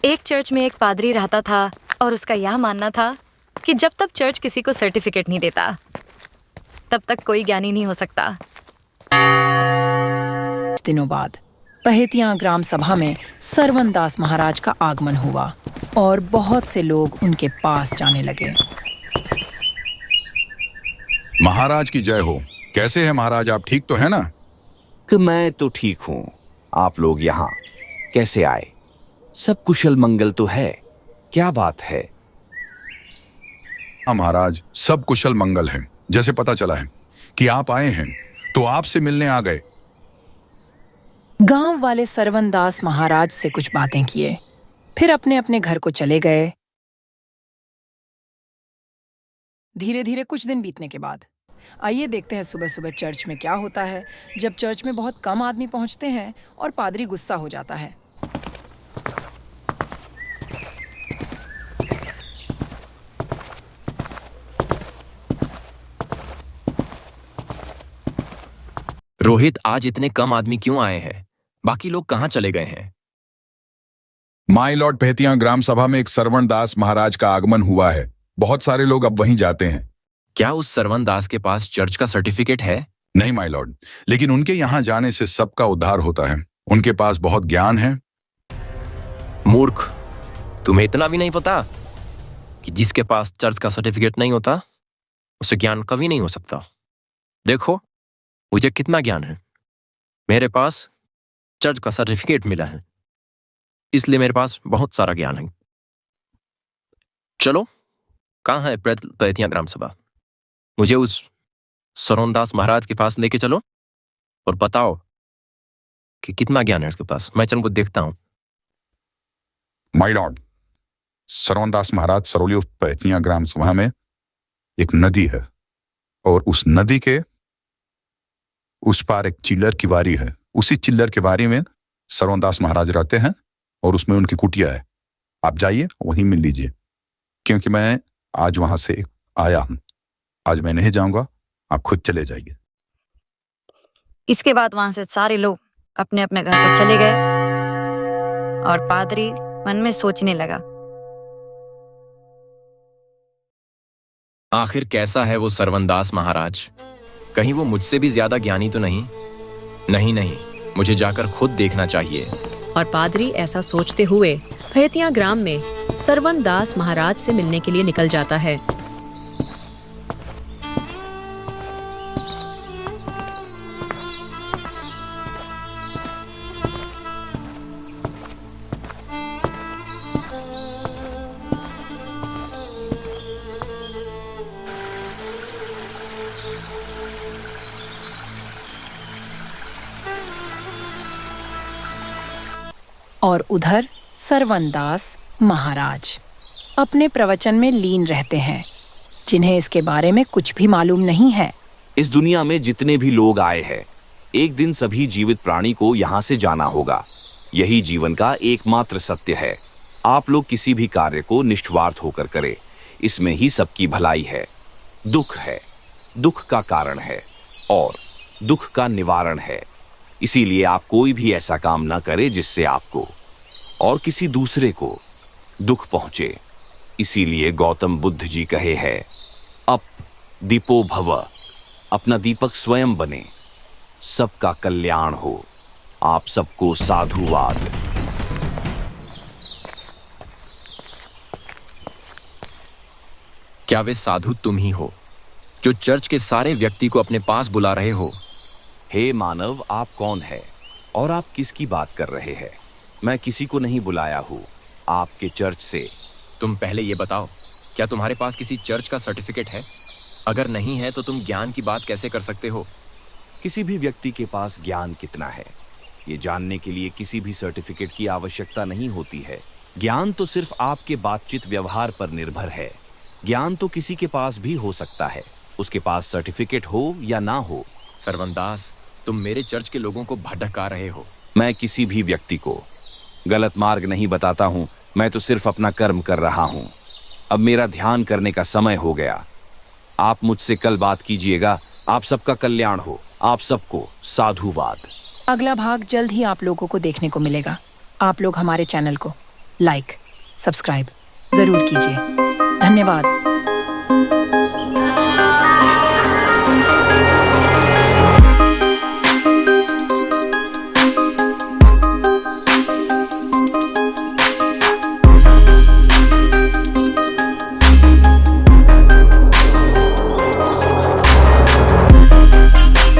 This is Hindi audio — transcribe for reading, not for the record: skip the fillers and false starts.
एक चर्च में एक पादरी रहता था और उसका यह मानना था कि जब तक चर्च किसी को सर्टिफिकेट नहीं देता तब तक कोई ज्ञानी नहीं हो सकता। दिनों बाद पहेतिया ग्राम सभा में सरवन दास महाराज का आगमन हुआ और बहुत से लोग उनके पास जाने लगे। महाराज की जय हो। कैसे है महाराज, आप ठीक तो है ना? कि मैं तो ठीक हूँ। आप लोग यहाँ कैसे आए? सब कुशल मंगल तो है? क्या बात है? हाँ महाराज, सब कुशल मंगल है। जैसे पता चला है कि आप आए हैं तो आपसे मिलने आ गए। गांव वाले सरवन दास महाराज से कुछ बातें किए, फिर अपने अपने घर को चले गए। धीरे धीरे कुछ दिन बीतने के बाद आइए देखते हैं सुबह सुबह चर्च में क्या होता है जब चर्च में बहुत कम आदमी पहुंचते हैं और पादरी गुस्सा हो जाता है। रोहित, आज इतने कम आदमी क्यों आए हैं? बाकी लोग कहाँ चले गए हैं? माय लॉर्ड, पहेतिया ग्राम सभा में एक सरवण दास महाराज का आगमन हुआ है। बहुत सारे लोग अब वहीं जाते हैं। क्या उस सरवन दास के पास चर्च का सर्टिफिकेट है? नहीं माय लॉर्ड, लेकिन उनके यहाँ जाने से सबका उद्धार होता है। उनके पास बहुत ज्ञान है। मूर्ख, तुम्हें इतना भी नहीं पता कि जिसके पास चर्च का सर्टिफिकेट नहीं होता उसे ज्ञान कभी नहीं हो सकता। देखो मुझे कितना ज्ञान है। मेरे पास चर्च का सर्टिफिकेट मिला है, इसलिए मेरे पास बहुत सारा ज्ञान है। चलो, कहाँ है पहेतिया ग्राम सभा? मुझे उस सरवन दास महाराज के पास लेके चलो और बताओ कि कितना ज्ञान है उसके पास। मैं चल को देखता हूं। माय लॉर्ड, सरवन दास महाराज सरौली पहेतिया ग्राम सभा में एक नदी है और उस नदी के उस पार एक चिल्लर की वारी है। उसी चिल्लर की वारी में सरवन दास महाराज रहते हैं और उसमें उनकी कुटिया है। आप जाइए, वहीं मिल लीजिए, क्योंकि मैं आज वहां से आया हूं। आज मैं नहीं जाऊंगा, आप खुद चले जाइए। इसके बाद वहां से सारे लोग अपने अपने घर को चले गए और पादरी मन में सोचने लगा, आखिर कैसा है वो सरवन दास महाराज? कहीं वो मुझसे भी ज्यादा ज्ञानी तो नहीं? नहीं नहीं, मुझे जाकर खुद देखना चाहिए। और पादरी ऐसा सोचते हुए पहेतिया ग्राम में सरवन दास महाराज से मिलने के लिए निकल जाता है। और उधर सरवन दास महाराज अपने प्रवचन में लीन रहते हैं, जिन्हें इसके बारे में कुछ भी मालूम नहीं है। इस दुनिया में जितने भी लोग आए हैं, एक दिन सभी जीवित प्राणी को यहाँ से जाना होगा। यही जीवन का एकमात्र सत्य है। आप लोग किसी भी कार्य को निष्स्वार्थ होकर करें, इसमें ही सबकी भलाई है। दुख है, दुख का कारण है और दुख का निवारण है। इसीलिए आप कोई भी ऐसा काम ना करें जिससे आपको और किसी दूसरे को दुख पहुंचे। इसीलिए गौतम बुद्ध जी कहे हैं, अप दीपो भव, अपना दीपक स्वयं बने, सबका कल्याण हो। आप सबको साधुवाद। क्या वे साधु तुम ही हो जो चर्च के सारे व्यक्ति को अपने पास बुला रहे हो? हे मानव, आप कौन है और आप किसकी बात कर रहे हैं? मैं किसी को नहीं बुलाया हूँ आपके चर्च से। तुम पहले ये बताओ, क्या तुम्हारे पास किसी चर्च का सर्टिफिकेट है? अगर नहीं है तो तुम ज्ञान की बात कैसे कर सकते हो? किसी भी व्यक्ति के पास ज्ञान कितना है, ये जानने के लिए किसी भी सर्टिफिकेट की आवश्यकता नहीं होती है। ज्ञान तो सिर्फ आपके बातचीत व्यवहार पर निर्भर है। ज्ञान तो किसी के पास भी हो सकता है, उसके पास सर्टिफिकेट हो या ना हो। सरवन दास, तुम मेरे चर्च के लोगों को भटका रहे हो। मैं किसी भी व्यक्ति को गलत मार्ग नहीं बताता हूँ, मैं तो सिर्फ अपना कर्म कर रहा हूँ। अब मेरा ध्यान करने का समय हो गया। आप मुझसे कल बात कीजिएगा। आप सबका कल्याण हो। आप सबको साधुवाद। अगला भाग जल्द ही आप लोगों को देखने को मिलेगा। आप लोग हमारे चैनल को लाइक, सब्सक्राइब जरूर कीजिए। धन्यवाद।